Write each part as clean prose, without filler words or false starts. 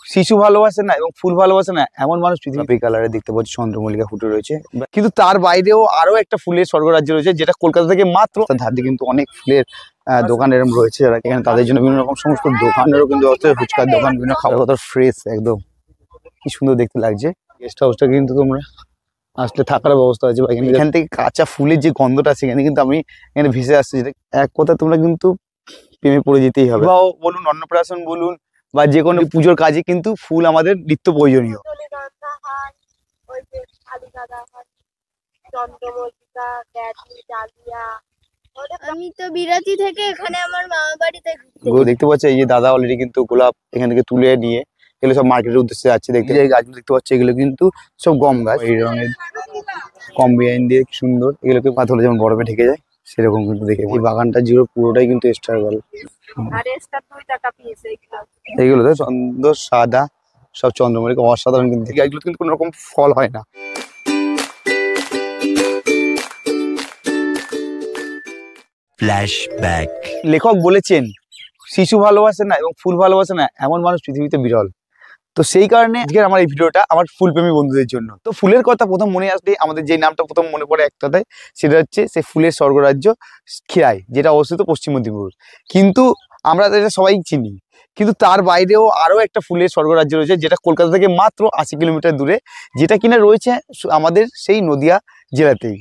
শিশু ভালোবাসে না এবং ফুল ভালোবাসে না এমন মানুষ পৃথিবী কালারে দেখতে পাচ্ছি চন্দ্রমল্লিকা ফুটে রয়েছে, কিন্তু তার বাইরেও আরো একটা ফুলের স্বর্গরাজ্য রয়েছে যেটা কলকাতা থেকে মাত্র ধার দিয়ে কিন্তু অনেক ফুলের দোকান এরকম রয়েছে, যারা এখানে তাদের জন্য বিভিন্ন রকম সমস্ত দোকানেরও কিন্তু ফুচকার দোকান, বিভিন্ন খাবার কথা ফ্রেশ একদম কি সুন্দর দেখতে লাগছে। গেস্ট হাউসটা কিন্তু তোমরা আসলে থাকার ব্যবস্থা আছে, এখান থেকে কাঁচা ফুলের যে গন্ধটা আছে এখানে কিন্তু আমি এখানে ভেসে আসছি, যেটা এক কথা তোমরা কিন্তু প্রেমে পড়ে যেতেই হবে। বা বলুন অন্নপ্রাশন বলুন বা যে কোনো পুজোর কাজে কিন্তু ফুল আমাদের নিত্য প্রয়োজনীয়। আমি তো বিরাটি থেকে এখানে আমার মামা বাড়িতে দেখতে পাচ্ছি এই যে দাদা অলরেডি কিন্তু গোলাপ এখান থেকে তুলে নিয়ে এগুলো সব মার্কেটের উদ্দেশ্যে যাচ্ছে। দেখতে এই গাছগুলো দেখতে পাচ্ছি এগুলো কিন্তু সব গম গাছ, এই রঙের কম্বিনাইন দিয়ে সুন্দর, এগুলোকে পাথর যেমন বরফে ঢেকে যায় সেরকম কিন্তু দেখে। এই বাগানটা জিরো পুরোটাই কিন্তু স্টার গল, এইগুলো তো সুন্দর সাদা সব চন্দ্রমল্লিকা অসাধারণ, কিন্তু গাছগুলো কিন্তু কোনো রকম ফল হয় না। ফ্ল্যাশব্যাক। লেখক বলেছেন শিশু ভালোবাসে না এবং ফুল ভালোবাসে না এমন মানুষ পৃথিবীতে বিরল। তো সেই কারণে আজকের আমার এই ভিডিওটা আমার ফুলপ্রেমী বন্ধুদের জন্য। তো ফুলের কথা প্রথম মনে আসলে আমাদের যে নামটা প্রথম মনে পড়ে এক কথায়, সেটা হচ্ছে সেই ফুলের স্বর্গরাজ্য খিরাই, যেটা অবস্থিত পশ্চিম মেদিনীপুর। কিন্তু আমরা এটা সবাই চিনি, কিন্তু তার বাইরেও আরও একটা ফুলের স্বর্গরাজ্য রয়েছে যেটা কলকাতা থেকে মাত্র 80 কিলোমিটার দূরে, যেটা কিনা রয়েছে আমাদের সেই নদিয়া জেলাতেই।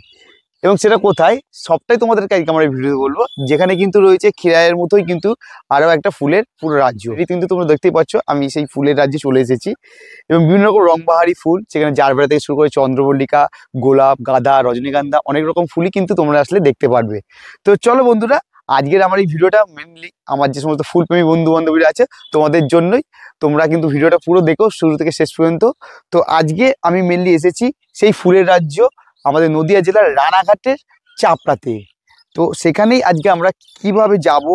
এবং সেটা কোথায় সবটাই তোমাদেরকে আজকে আমার এই ভিডিও বলবো, যেখানে কিন্তু রয়েছে খিরাইয়ের মতোই কিন্তু আরও একটা ফুলের পুরো রাজ্য। এটি কিন্তু তোমরা দেখতেই পাচ্ছ আমি সেই ফুলের রাজ্যে চলে এসেছি, এবং বিভিন্ন রকম রংবাহারি ফুল, সেখানে জারবেরা থেকে শুরু করে চন্দ্রমল্লিকা, গোলাপ, গাঁদা, রজনীগন্ধা, অনেক রকম ফুলই কিন্তু তোমরা আসলে দেখতে পারবে। তো চলো বন্ধুরা, আজকের আমার এই ভিডিওটা মেনলি আমার যে সমস্ত ফুলপ্রেমী বন্ধু বান্ধবীরা আছে তোমাদের জন্যই। তোমরা কিন্তু ভিডিওটা পুরো দেখো শুরু থেকে শেষ পর্যন্ত। তো আজকে আমি মেনলি এসেছি সেই ফুলের রাজ্য আমাদের নদিয়া জেলার রানাঘাটের চাপড়াতে। তো সেখানেই আজকে আমরা কিভাবে যাব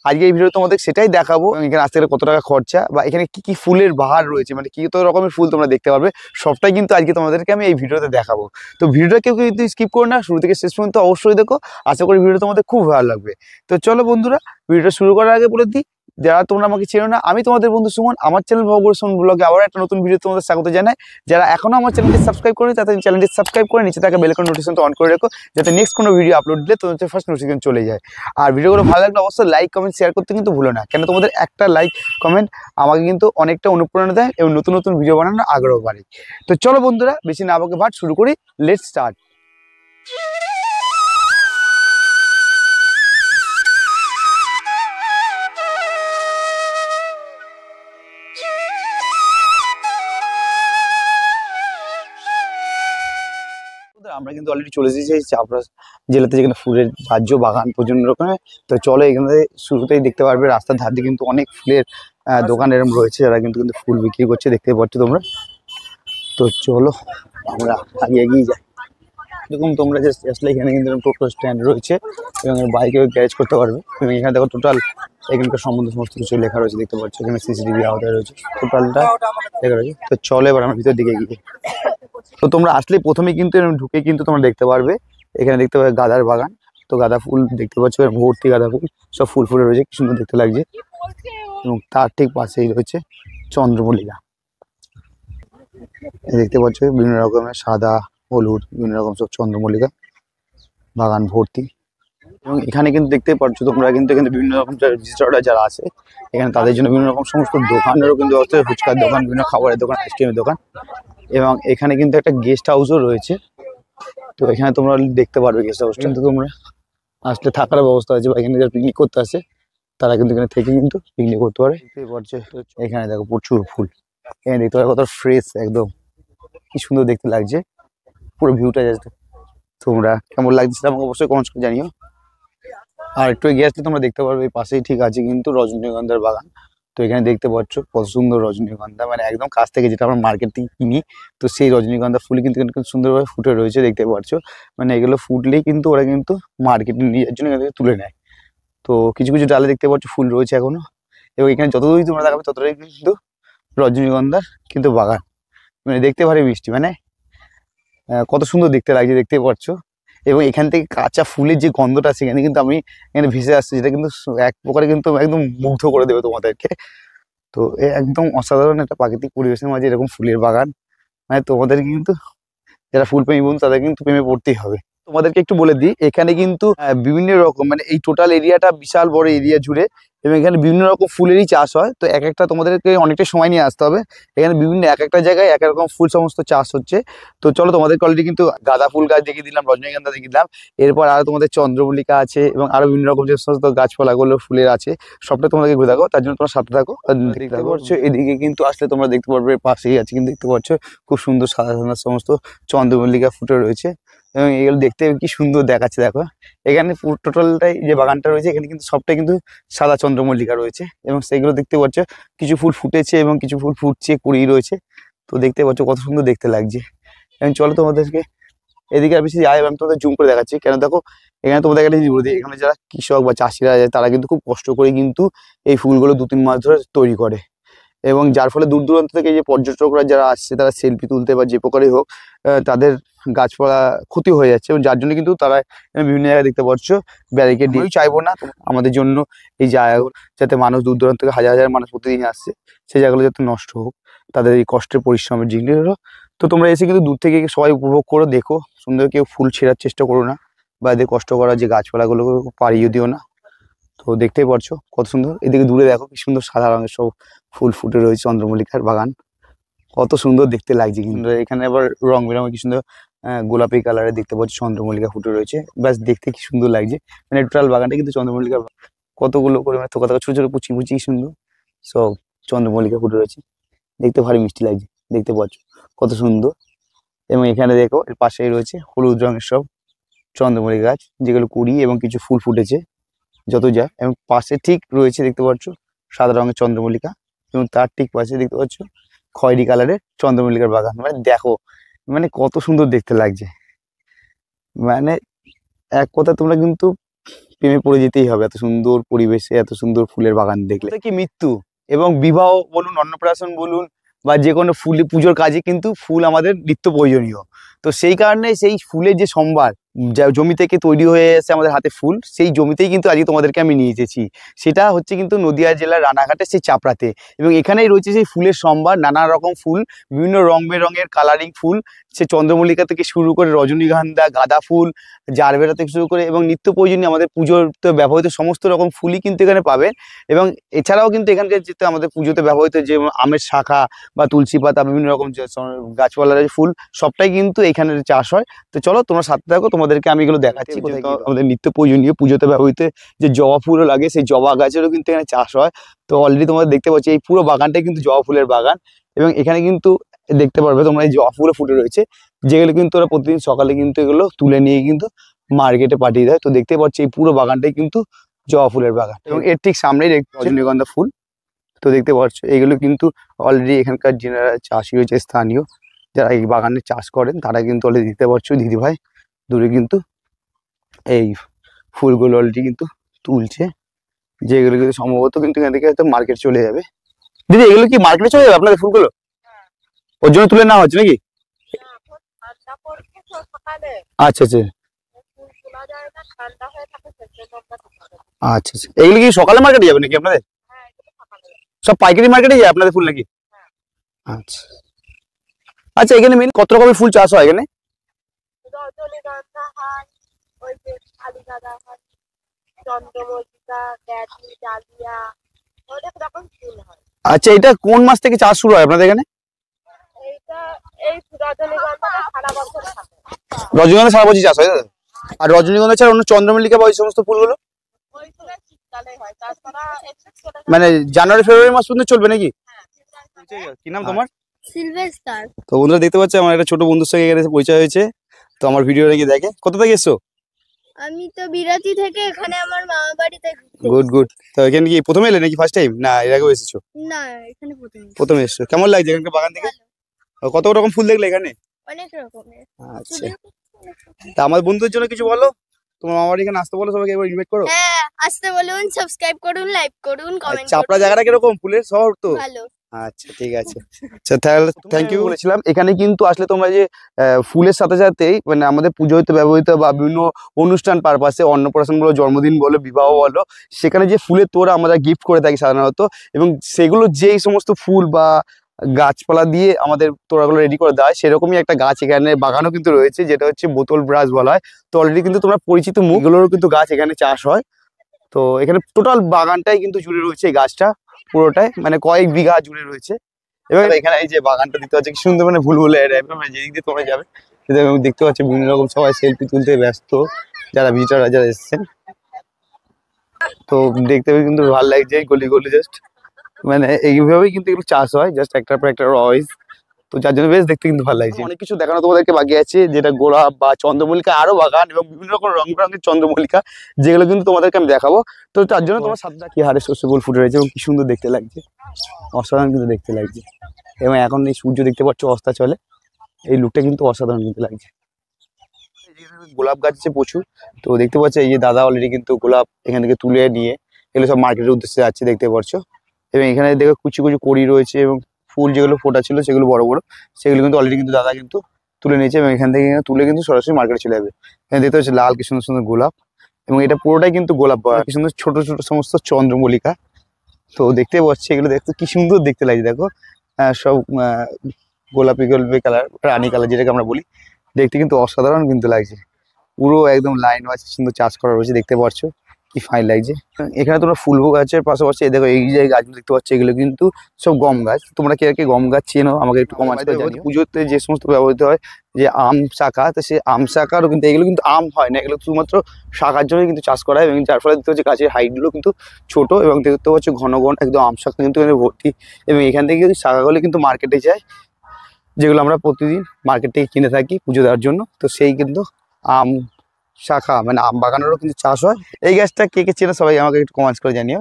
আজকে এই ভিডিও তোমাদের সেটাই দেখাবো। এখানে আসতে গেলে কত টাকা খরচা বা এখানে কি কি ফুলের বাহার রয়েছে, মানে কি রকমের ফুল তোমরা দেখতে পারবে, সবটাই কিন্তু আজকে তোমাদেরকে আমি এই ভিডিওতে দেখাবো। তো ভিডিওটা কেউ কিন্তু স্কিপ করো না, শুরু থেকে শেষ পর্যন্ত অবশ্যই দেখো। আশা করি ভিডিও তোমাদের খুব ভালো লাগবে। তো চলো বন্ধুরা, ভিডিওটা শুরু করার আগে বলে দিই, যারা তোমরা আমাকে চেনো না, আমি তোমাদের বন্ধু সুমন। আমার চ্যানেল ভবদর্শন ব্লগে আবার একটা নতুন ভিডিও তোমাদের স্বাগত জানাই। যারা এখনো আমার চ্যানেলটি সাবস্ক্রাইব করেনি তাদের চ্যানেলটি সাবস্ক্রাইব করে নিচে থাকা বেল আইকন নোটিফিকেশনটা অন করে রেখো, যাতে নেক্সট কোনো ভিডিও আপলোড দিলে তোমাদের ফার্স্ট নোটিফিকেশন চলে যায়। আর ভিডিওগুলো ভালো লাগলে অবশ্যই লাইক কমেন্ট শেয়ার করতে কিন্তু ভুলো না, কেন তোমাদের একটা লাইক কমেন্ট আমাকে কিন্তু অনেকটা অনুপ্রেরণা দেয় এবং নতুন নতুন ভিডিও বানানোর আগ্রহ বাড়ে। তো চলো বন্ধুরা, বেশি না বকে ভাট শুরু করি, লেটস স্টার্ট। আমরা কিন্তু অলরেডি চলে এসেছি চাপড়া জেলাতে, যেখানে ফুলের রাজ্য, বাগান প্রচন্ড রকমের। তো চলো, এখানে শুরুতেই দেখতে পারবে রাস্তার ধার দিয়ে কিন্তু অনেক ফুলের দোকান এরকম রয়েছে, যারা কিন্তু ফুল বিক্রি করছে, দেখতে পাচ্ছ তোমরা। তো চলো আমরা আগে এগিয়ে যাই। দেখুন তোমরা জাস্ট আসলে এখানে কিন্তু টোটো স্ট্যান্ড রয়েছে এবং বাইকেও গ্যারেজ করতে পারবে। এবং এখানে দেখো টোটাল এখানকার সম্বন্ধে সমস্ত কিছু লেখা রয়েছে, দেখতে পাচ্ছ এখানে সিসিটিভি আওতায় রয়েছে, টোটালটা লেখা রয়েছে। তো চলো এবার আমরা ভিতর দিকে এগিয়ে। তো তোমরা আসলে প্রথমেই কিন্তু ঢুকে কিন্তু তোমরা দেখতে পারবে এখানে দেখতে পাবে গাঁদার বাগান। তো গাঁদা ফুল দেখতে পাচ্ছ, ভর্তি গাঁদা ফুল, সব ফুল ফুলে রয়েছে, কি সুন্দর দেখতে লাগছে। এবং তার ঠিক পাশেই রয়েছে চন্দ্রমল্লিকা, দেখতে পাচ্ছ বিভিন্ন রকমের সাদা, হলুদ, বিভিন্ন রকম সব চন্দ্রমল্লিকা বাগান ভর্তি। এবং এখানে কিন্তু দেখতে পাচ্ছ তোমরা কিন্তু এখানে বিভিন্ন রকম ভিজিটররা যারা আছে এখানে তাদের জন্য বিভিন্ন রকম সমস্ত দোকানেরও কিন্তু ফুচকার দোকান, বিভিন্ন খাবারের দোকান, আইসক্রিমের দোকান। এবং এখানে কিন্তু একটা গেস্ট হাউসও রয়েছে। তো এখানে তোমরা দেখতে পারবে গেস্ট হাউস, কিন্তু তোমরা আসলে থাকার ব্যবস্থা আছে, বা এখানে যারা পিকনিক করতে আসে তারা কিন্তু এখানে থেকে কিন্তু পিকনিক করতে পারে। এখানে দেখো প্রচুর ফুল, এখানে দেখতে পাবে কত ফ্রেশ একদম, কি সুন্দর দেখতে লাগছে পুরো ভিউটা। জাস্ট তোমরা কেমন লাগছে আমাকে অবশ্যই কমেন্টস করে জানিও। আর একটু এগিয়ে আসলে তোমরা দেখতে পারবে এই পাশেই ঠিক আছে কিন্তু রজনীগন্ধার বাগান। তো এখানে দেখতে পাচ্ছ কত সুন্দর রজনীগন্ধা, মানে একদম কাছ থেকে যেটা আমরা মার্কেট থেকে কিনি, তো সেই রজনীগন্ধা ফুল কিন্তু খুব সুন্দরভাবে ফুটে রয়েছে, দেখতে পাচ্ছ। মানে এগুলো ফুটলেই কিন্তু ওরা কিন্তু মার্কেটে নিয়ে যাওয়ার জন্য এখান থেকে তুলে নেয়। তো কিছু কিছু ডালে দেখতে পাচ্ছ ফুল রয়েছে এখনো। এবং এখানে যতদূরই তোমরা দেখাবে ততটাই কিন্তু রজনীগন্ধার কিন্তু বাগান, মানে দেখতে ভারী মিষ্টি, মানে কত সুন্দর দেখতে লাগছে, দেখতে পাচ্ছ। এবং এখান থেকে কাঁচা ফুলের যে গন্ধটা সেখানে কিন্তু আমি এখানে ভেসে আসছি, যেটা কিন্তু এক প্রকারে কিন্তু একদম মুগ্ধ করে দেবে তোমাদেরকে। তো একদম অসাধারণ একটা প্রাকৃতিক পরিবেশের মাঝে এরকম ফুলের বাগান, মানে তোমাদের কিন্তু যারা ফুল প্রেমী বন্ধু তাদের কিন্তু প্রেমে পড়তেই হবে। তোমাদেরকে একটু বলে দিই, এখানে কিন্তু বিভিন্ন রকম, মানে এই টোটাল এরিয়াটা বিশাল বড় এরিয়া জুড়ে, এবং এখানে বিভিন্ন রকম ফুলেরই চাষ হয়। তো এক একটা তোমাদেরকে অনেকটা সময় নিয়ে আসতে হবে। এখানে বিভিন্ন এক একটা জায়গায় এক এক রকম ফুল সমস্ত চাষ হচ্ছে। তো চলো, তোমাদেরকে অলরেডি কিন্তু গাঁদা ফুল গাছ দেখিয়ে দিলাম, রজনীগন্ধা দেখিয়ে দিলাম। এরপর আরো তোমাদের চন্দ্রমল্লিকা আছে এবং আরো বিভিন্ন রকম যে সমস্ত গাছপালাগুলো ফুলের আছে, সবটা তোমাদেরকে ঘুরে দেখো। তার জন্য তোমার সাথে থাকো। দেখতে পাচ্ছ এদিকে কিন্তু আসলে তোমরা দেখতে পারবে, পাশেই আছে কিন্তু দেখতে পাচ্ছ খুব সুন্দর সাদা সাদা সমস্ত চন্দ্রমল্লিকা ফুটে রয়েছে, এবং এগুলো দেখতে কি সুন্দর দেখাচ্ছে। দেখো এখানে টোটালটাই যে বাগানটা রয়েছে, এখানে কিন্তু সবটাই কিন্তু সাদা চন্দ্রমল্লিকা রয়েছে, এবং সেইগুলো দেখতে পাচ্ছ কিছু ফুল ফুটেছে এবং কিছু ফুল ফুটছে, কুড়ি রয়েছে। তো দেখতে পাচ্ছ কত সুন্দর দেখতে লাগছে। এবং চলো তোমাদেরকে এদিকে আর বেশি যাই, আমি তোমাদের জুম করে দেখাচ্ছি। কেন দেখো, এখানে তোমাদের একটা জিনিস বলে দিই, এখানে যারা কৃষক বা চাষিরা আছে তারা কিন্তু খুব কষ্ট করে কিন্তু এই ফুলগুলো 2-3 মাস ধরে তৈরি করে, এবং যার ফলে দূর দূরান্ত থেকে যে পর্যটকরা যারা আসছে তারা সেলফি তুলতে বা যে প্রকারই হোক, তাদের গাছপালা ক্ষতি হয়ে যাচ্ছে, এবং যার জন্য কিন্তু তারা বিভিন্ন জায়গায় দেখতে পাচ্ছ ব্যারিকেড দিয়ে। চাইবো না আমাদের জন্য এই জায়গাগুলো যাতে মানুষ দূর দূরান্ত থেকে হাজার হাজার মানুষ প্রতিদিন আসছে, সেই জায়গাগুলো যাতে নষ্ট হোক, তাদের এই কষ্টের পরিশ্রমের জিনিসগুলো। তো তোমরা এসে কিন্তু দূর থেকে সবাই উপভোগ করো, দেখো সুন্দর। কেউ ফুল ছেঁড়ার চেষ্টা করো না, বা এদের কষ্ট করা যে গাছপালাগুলো পাড়িয়ে দিও না। তো দেখতেই পারছো কত সুন্দর। এদিকে দূরে দেখো কি সুন্দর সাদা রঙের সব ফুল ফুটে রয়েছে, চন্দ্রমল্লিকার বাগান কত সুন্দর দেখতে লাগছে। কিন্তু এখানে আবার রং বেরঙের কি সুন্দর গোলাপি কালারের দেখতে পাচ্ছি চন্দ্রমল্লিকা ফুটে রয়েছে, ব্যাস দেখতে কি সুন্দর লাগছে। মানে টোটাল বাগানটা কিন্তু চন্দ্রমল্লিকা, কতগুলো করে মানে থোকা থোকা ছোট ছোট কুচি কুচি সুন্দর সব চন্দ্রমল্লিকা ফুটে রয়েছে, দেখতে ভারী মিষ্টি লাগছে। দেখতে পাচ্ছ কত সুন্দর। এবং এখানে দেখো এর পাশেই রয়েছে হলুদ রঙের সব চন্দ্রমল্লিকা গাছ, যেগুলো কুড়ি এবং কিছু ফুল ফুটেছে যত যায়। এবং পাশে ঠিক রয়েছে দেখতে পাচ্ছ সাদা রঙের চন্দ্রমল্লিকা, এবং তার ঠিক পাশে দেখতে পাচ্ছ খয়েরি কালারের চন্দ্রমল্লিকার বাগান। মানে দেখো মানে কত সুন্দর দেখতে লাগছে। মানে এক কথা তোমরা কিন্তু প্রেমে পড়ে যেতেই হবে, এত সুন্দর পরিবেশে এত সুন্দর ফুলের বাগান দেখলে। কি মৃত্যু এবং বিবাহ বলুন, অন্নপ্রাশন বলুন, বা যে কোনো ফুল পুজোর কাজে কিন্তু ফুল আমাদের নিত্য প্রয়োজনীয়। তো সেই কারণে সেই ফুলের যে সম্ভার, যা জমি থেকে তৈরি হয়ে এসে আমাদের হাতে ফুল, সেই জমিতেই কিন্তু আজকে তোমাদেরকে আমি নিয়ে এসেছি। সেটা হচ্ছে কিন্তু নদিয়া জেলার রানাঘাটের সেই চাপড়াতে, এবং এখানেই রয়েছে সেই ফুলের সম্ভার। নানা রকম ফুল, বিভিন্ন রং বেরঙের কালারিং ফুল, সে চন্দ্রমল্লিকা থেকে শুরু করে রজনীগন্ধা, গাঁদা ফুল, জারবেরা থেকে শুরু করে, এবং নিত্য প্রয়োজনীয় আমাদের পুজোতে ব্যবহৃত সমস্ত রকম ফুলই কিন্তু এখানে পাবেন। এবং এছাড়াও কিন্তু এখানকার যেতে আমাদের পুজোতে ব্যবহৃত যে আমের শাখা বা তুলসী পাতা, বিভিন্ন রকম যে গাছপালার যে ফুল, সবটাই কিন্তু এখানে চাষ হয়। তো চলো তোমরা সাথে থাকো, তোমাদেরকে আমি এগুলো দেখাচ্ছি। আমাদের নিত্য প্রয়োজনীয় পুজোতে ব্যবহৃত যে জবা ফুলও লাগে, সেই জবা গাছেরও কিন্তু এখানে চাষ হয়। তো অলরেডি তোমরা দেখতে পাচ্ছ এই পুরো বাগানটাই কিন্তু জবা ফুলের বাগান, এবং এখানে কিন্তু দেখতে পারবে তোমরা এই জবা ফুলও ফুটে রয়েছে, যেগুলো কিন্তু ওরা প্রতিদিন সকালে কিন্তু এগুলো তুলে নিয়ে কিন্তু মার্কেটে পাঠিয়ে দেয়। তো দেখতে পাচ্ছি এই পুরো বাগানটাই কিন্তু জবা ফুলের বাগান, এবং এর ঠিক সামনেই রজনীগন্ধা ফুল। তো দেখতে পাচ্ছ এগুলো কিন্তু অলরেডি এখানকার যারা চাষি রয়েছে স্থানীয়, যারা এই বাগানে চাষ করেন, তারা কিন্তু অলরেডি দেখতে পাচ্ছ দিদিভাই দূরে কিন্তু এই ফুলগুলো অলরেডি কিন্তু তুলছে, যেগুলো কিন্তু সম্ভবত কিন্তু এখান থেকে হয়তো মার্কেট চলে যাবে। দিদি এগুলো কি মার্কেটে চলে যাবে আপনাদের ফুলগুলো? ওর জন্য তুলে নেওয়া হচ্ছে নাকি? আচ্ছা আচ্ছা আচ্ছা আচ্ছা, এগুলো কি সকালে মার্কেটে যাবে নাকি আপনাদের? সব পাইকারি মার্কেটে যায় আপনাদের ফুল নাকি? আচ্ছা আচ্ছা, এখানে মেন কত রকমের ফুল চাষ হয় এখানে? রজনীগন্ধা হয়, ওই যে কালীগাঁদা হয়, চন্দ্রমল্লিকা, ব্যাডি, ডালিয়া, অনেক রকম ফুল হয়। আচ্ছা, এটা কোন মাস থেকে চাষ শুরু হয় আপনাদের এখানে? এইটা এই রজনীগন্ধাটা সারা বছর থাকে। রজনীগন্ধা সারা বছর চাষ হয়? আর রজনীগন্ধা ছাড়া অন্য চন্দ্রমল্লিকা বা ওই সমস্ত ফুলগুলো ওইগুলো শীতকালে হয়, তাছাড়া মানে জানুয়ারি ফেব্রুয়ারি মাস পর্যন্ত চলবে নাকি? কি নাম তোমার? সিলভেস্টার। তো বন্ধুরা দেখতে পাচ্ছ আমার একটা ছোট বন্ধুর সঙ্গে এখানে এসে পরিচয় হয়েছে। তো আমার ভিডিও নাকি দেখে। কোথা থেকে এসছো? আমি তো বিরাতি থেকে, এখানে আমার মামা বাড়িতে। Good good. তো এখানে কি প্রথমে এলে নাকি ফার্স্ট টাইম, না এর আগেও এসেছো? না, এখানে প্রথমে এসেছো। কেমন লাগছে এখানকার বাগান থেকে? কত রকম ফুল দেখলে এখানে? অনেক রকমের। আচ্ছা, তা আমার বন্ধুদের জন্য কিছু বলো, তোমার মামা বাড়ি এখানে আসতে বলো, সবাইকে একবার ইনভাইট করো। হ্যাঁ, আসতে বলুন, সাবস্ক্রাইব করুন, লাইক করুন, কমেন্ট করুন। চাপড়া জায়গাটা কিরকম? ফুলের শহর তো ভালো। আচ্ছা ঠিক আছে, আচ্ছা তাহলে থ্যাংক ইউ। বলেছিলাম এখানে কিন্তু আসলে তোমরা যে ফুলের সাথে সাথেই মানে আমাদের পুজোতে ব্যবহৃত বা বিভিন্ন অনুষ্ঠান পারপাসে অন্নপ্রাশন বলো, জন্মদিন বলো, বিবাহ বলো, সেখানে যে ফুলের তোড়া আমরা গিফট করে থাকি সাধারণত, এবং সেগুলো যেই সমস্ত ফুল বা গাছপালা দিয়ে আমাদের তোড়াগুলো রেডি করে দেয়, সেরকমই একটা গাছ এখানে বাগানও কিন্তু রয়েছে, যেটা হচ্ছে বোতল ব্রাশ বলা হয়। তো অলরেডি কিন্তু তোমরা পরিচিত মুখগুলোরও কিন্তু গাছ এখানে চাষ হয়। তো এখানে টোটাল বাগানটাই কিন্তু জুড়ে রয়েছে এই গাছটা, পুরোটাই মানে কয়েক বিঘা জুড়ে রয়েছে। এবং এখানে এই যে বাগানটা দেখতে পাচ্ছি কি সুন্দর, মানে ভুলভুলে মানে যেদিক দিয়ে তোমরা যাবে সেদিকে আমি দেখতে পাচ্ছি বিভিন্ন রকম সবাই সেলফি তুলতে ব্যস্ত, যারা ভিজিটাররা যারা এসেছেন। তো দেখতে কিন্তু ভালো লাগছে এই গলি গলি জাস্ট, মানে এইভাবেই কিন্তু এগুলো চাষ হয়, জাস্ট একটার পর একটা রয়েস। তো যার জন্য বেশ দেখতে কিন্তু ভালো লাগছে। অনেক কিছু দেখানো তোমাদেরকে বাকি আছে, যেটা গোলাপ বা চন্দ্রমল্লিকা আরো বাগান এবং বিভিন্ন রকম রং বেরঙের চন্দ্রমল্লিকা, যেগুলো কিন্তু তোমাদেরকে আমি দেখাবো। তো তার জন্য তোমার সাতটা কি হারে শস্য ফুল ফুটে রয়েছে এবং কি সুন্দর দেখতে লাগছে, অসাধারণ কিন্তু দেখতে লাগছে। এবং এখন এই সূর্য দেখতে পাচ্ছ অস্তা চলে, এই লুকটা কিন্তু অসাধারণ কিন্তু লাগছে। গোলাপ গাছ আছে প্রচুর, তো দেখতে পাচ্ছ এই যে দাদা অলরেডি কিন্তু গোলাপ এখান থেকে তুলে নিয়ে এগুলো সব মার্কেটের উদ্দেশ্যে যাচ্ছে দেখতে পাচ্ছ। এবং এখানে দেখো কুচি কুচি কড়ি রয়েছে এবং ফুল যেগুলো ফোটা ছিল সেগুলো বড় বড়, সেগুলো কিন্তু অলরেডি কিন্তু দাদা কিন্তু তুলে নিয়েছে এবং এখান থেকে তুলে কিন্তু সরাসরি মার্কেটে চলে যাবে। এখানে দেখতে পাচ্ছি লাল কি সুন্দর সুন্দর গোলাপ, এবং এটা পুরোটাই কিন্তু গোলাপ বাগান, কি সুন্দর ছোট ছোট সমস্ত চন্দ্রমল্লিকা। তো দেখতে পাচ্ছি এগুলো দেখতে কি সুন্দর দেখতে লাগছে, দেখো সব গোলাপি গোলাপি কালার, রানী কালার যেটাকে আমরা বলি, দেখতে কিন্তু অসাধারণ কিন্তু লাগছে। পুরো একদম লাইন ওয়াইজ সুন্দর চাষ করা রয়েছে, দেখতে পাচ্ছ কি ফাইন লাগছে। এখানে তোমরা ফুলবো গাছের পাশাপাশি দেখো এই যে গাছগুলো দেখতে পাচ্ছ, এগুলো কিন্তু সব গম গাছ। তোমরা কে কে গম গাছ চেনো আমাকে একটু কমেন্ট করে জানিও। পুজোতে যে সমস্ত ব্যবহৃত হয় যে আম শাখা, তো সেই আম শাখারও কিন্তু এগুলো কিন্তু আম হয় না, এগুলো শুধুমাত্র শাখার জন্য কিন্তু চাষ করা হয়, এবং যার ফলে দেখতে হচ্ছে গাছের হাইটগুলো কিন্তু ছোট, এবং দেখতে পাচ্ছ ঘন ঘন একদম আম শাখা কিন্তু এখানে ভর্তি। এবং এখান থেকে কিন্তু শাখাগুলো কিন্তু মার্কেটে যায়, যেগুলো আমরা প্রতিদিন মার্কেট থেকে কিনে থাকি পুজো দেওয়ার জন্য। তো সেই কিন্তু আম শাখা মানে আম বাগানেরও কিন্তু চাষ হয়। এই গাছটা কে কে চেনো সবাই আমাকে একটু কমেন্টস করে জানিও।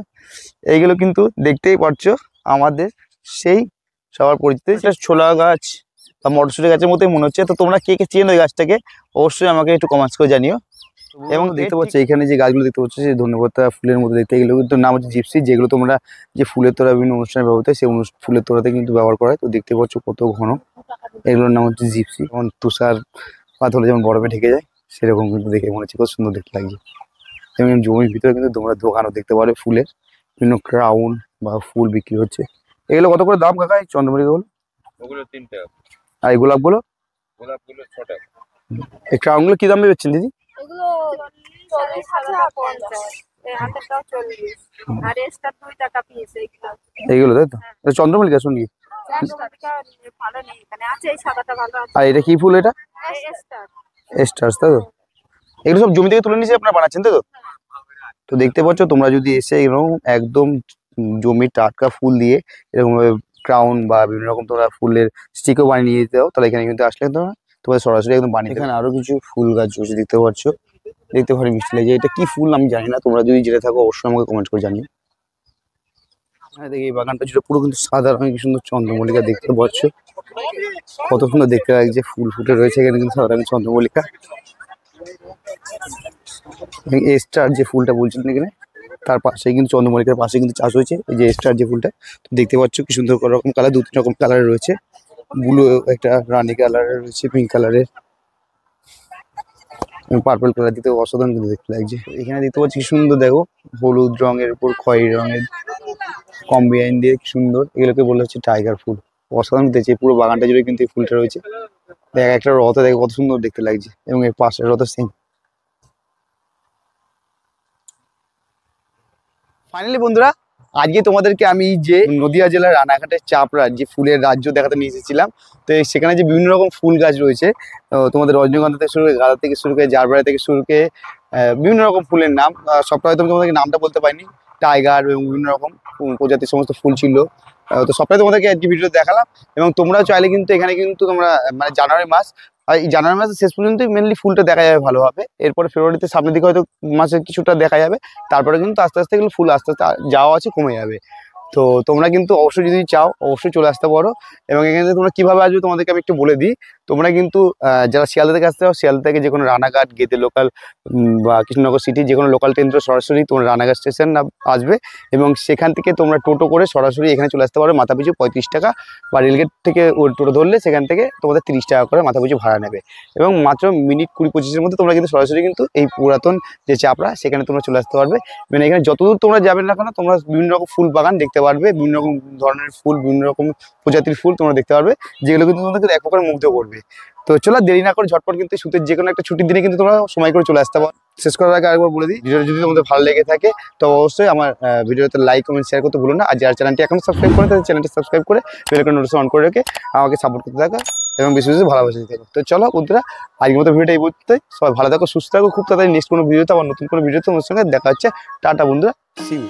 এইগুলো কিন্তু দেখতেই পাচ্ছ আমাদের সেই সবার পরিচিত সেটা ছোলা গাছ বা মটরশুঁটি গাছের মতোই মনে হচ্ছে। তো তোমরা কে কে চেনো এই গাছটাকে অবশ্যই আমাকে একটু কমেন্টস করে জানিও। এবং দেখতে পাচ্ছ এখানে যে গাছগুলো দেখতে পাচ্ছ যে ধন্যবাদ ফুলের মতো দেখতে, এগুলো কিন্তু নাম হচ্ছে জিপসি, যেগুলো তোমরা যে ফুলের তোড়া বিভিন্ন অনুষ্ঠানে ব্যবহৃত হয় সেই ফুলের তোড়াতে কিন্তু ব্যবহার করা হয়। তো দেখতে পাচ্ছ কত ঘন, এগুলোর নাম হচ্ছে জিপসি। যেমন তুষার পাত হলে যেমন বরফে ঢেকে যায়, সেরকম কিন্তু দেখে মনে হচ্ছে খুব সুন্দর দেখতে লাগছে। এবং জমির ভিতরে কিন্তু তোমরা দোকানও দেখতে পারো ফুলের, বিভিন্ন ক্রাউন বা ফুল বিক্রি হচ্ছে। এগুলো কত করে দাম কাকা এই চন্দ্রমল্লিকাগুলো? ওগুলো 3 টাকা, আর এই গোলাপগুলো? গোলাপগুলো 6 টাকা। এই ক্রাউনগুলো কি দামে বেচছেন দিদি? এগুলো 40 টাকা 50, এই হাতেরটাও 40, আর এক্সট্রা 2 টাকা পিস এইগুলো। এইগুলো তাই তো? এটা চন্দ্রমল্লিকা শুনলি? চন্দ্রমল্লিকা ভালো নেই, এখানে আছে এই সাদাটা ভালো আছে। আর এটা কি ফুল এটা? এক্সট্রা স্টার্স তাই তো? এগুলো সব জমি থেকে তুলে নিয়েছে আপনারা বানাচ্ছেন তাই তো? তো দেখতে পাচ্ছ তোমরা যদি এসে এরকম একদম জমির টাটকা ফুল দিয়ে এরকম ক্রাউন বা বিভিন্ন রকম তোমরা ফুলের স্টিকও বানিয়ে নিয়ে যেতে দাও, তাহলে এখানে কিন্তু আসলে তোমার সরাসরি একদম বানিয়ে। এখানে আরো কিছু ফুল গাছ রয়েছে দেখতে পাচ্ছ, দেখতে ভালো মিষ্টি লাগছে। এটা কি ফুল আমি জানি না, তোমরা যদি জেনে থাকো অবশ্যই আমাকে কমেন্ট করে জানিও। হ্যাঁ দেখি এই বাগানটা ছিল পুরো কিন্তু সাদা রঙের, কি সুন্দর চন্দ্রমল্লিকা দেখতে পাচ্ছ, কত সুন্দর দেখতে লাগছে। ফুল ফুটে রয়েছে এখানে কিন্তু সাদা রঙের চন্দ্রমল্লিকা। স্টার যে ফুলটা বলছিলেন এখানে, তার পাশে কিন্তু চন্দ্রমল্লিকার পাশে কিন্তু চাষ হয়েছে এই যে স্টার যে ফুলটা। তো দেখতে পাচ্ছ কি সুন্দর রকম কালার, 2-3 রকম কালার রয়েছে, ব্লু একটা রানী কালারের রয়েছে, পিঙ্ক কালারের, পার্পল কালার দিতে অসাধারণ কিন্তু দেখতে লাগছে। এখানে দেখতে পাচ্ছি কি সুন্দর দেখো, হলুদ রঙের উপর খয়েরি রঙের কম্বিনাইন দিয়ে কি সুন্দর, এগুলোকে বলা হচ্ছে টাইগার ফুল। অসাধারণ দেখছে পুরো বাগানটা জুড়ে কিন্তু এই ফুলটা রয়েছে। দেখ একটা রথ দেখো কত সুন্দর দেখতে লাগছে, এবং এর পাশের রথ সেম। ফাইনালি বন্ধুরা, আজকে তোমাদেরকে আমি যে নদিয়া জেলার রানাঘাটের চাপড়া যে ফুলের রাজ্য দেখাতে নিয়ে এসেছিলাম। তো সেখানে যে বিভিন্ন রকম ফুল গাছ রয়েছে, তোমাদের রজনীগন্ধা থেকে শুরু করে গাঁদা থেকে শুরু করে জারবারা থেকে শুরু করে বিভিন্ন রকম ফুলের নাম, সবটা হয়তো আমি তোমাদেরকে নামটা বলতে পারিনি। টাইগার এবং বিভিন্ন রকম প্রজাতির সমস্ত ফুল ছিল। তো সবটাই তোমাদেরকে আজকে ভিডিও দেখালাম। এবং তোমরা চাইলে কিন্তু এখানে কিন্তু তোমরা মানে জানুয়ারি মাস, আর এই জানুয়ারি মাসের শেষ পর্যন্তই মেনলি ফুলটা দেখা যাবে ভালোভাবে। এরপরে ফেব্রুয়ারিতে সামনের দিকে হয়তো মাসে কিছুটা দেখা যাবে, তারপরে কিন্তু আস্তে আস্তে এগুলো ফুল আস্তে আস্তে যাওয়া আছে কমে যাবে। তো তোমরা কিন্তু অবশ্যই যদি চাও অবশ্যই চলে আসতে পারো। এবং এখানে তোমরা কীভাবে আসবে তোমাদেরকে আমি একটু বলে দিই। তোমরা কিন্তু যারা শিয়ালদা থেকে আসতে চাও, শিয়ালদা থেকে যে কোনো রানাঘাট, গেদে লোকাল বা কৃষ্ণনগর সিটি যে কোনো লোকাল ট্রেন ধরে সরাসরি তোমরা রানাঘাট স্টেশন আসবে এবং সেখান থেকে তোমরা টোটো করে সরাসরি এখানে চলে আসতে পারো। মাথাপিছু 35 টাকা, বা রেলগেট থেকে ওই টোটো ধরলে সেখান থেকে তোমাদের 30 টাকা করে মাথাপিছু ভাড়া নেবে। এবং মাত্র মিনিট 20-25-এর মধ্যে তোমরা কিন্তু সরাসরি কিন্তু এই পুরাতন যে চাপড়া সেখানে তোমরা চলে আসতে পারবে। মানে এখানে যতদূর তোমরা যাবে না কেন তোমরা বিভিন্ন রকম ফুল বাগান দেখতে পারবে, বিভিন্ন রকম ধরনের ফুল, বিভিন্ন রকম প্রজাতির ফুল তোমরা দেখতে পারবে, যেগুলো কিন্তু তোমাদেরকে এক প্রকার মুগ্ধ করবে। তো চলো দেরি না করে ঝটপট কিন্তু শীতের যে কোনো একটা ছুটির দিনে কিন্তু তোমরা সময় করে চলে আসতে পারো। শেষ করার আগে আরেকবার বলে দিই, ভিডিওটা যদি তোমাদের ভালো লেগে থাকে তো অবশ্যই আমার ভিডিওতে লাইক, কমেন্ট, শেয়ার করতে ভুলো না। আর যারা চ্যানেলটি এখন সাবস্ক্রাইব করে তাদের চ্যানেলটি সাবস্ক্রাইব করে বেল আইকন নোটিফিকেশন অন করে রেখে আমাকে সাপোর্ট করতে থাকো এবং বেশি বেশি ভালোবাসা দিতে থাকো। তো চলো বন্ধুরা, আজকের মতো ভিডিওটা এই পর্যন্তই। সবাই ভালো থাকো, সুস্থ থাকো। খুব তাড়াতাড়ি নেক্সট কোনো ভিডিওতে আবার নতুন কোনো ভিডিওতে তোমার সঙ্গে দেখা হচ্ছে। টাটা বন্ধুরা, সি ইউ।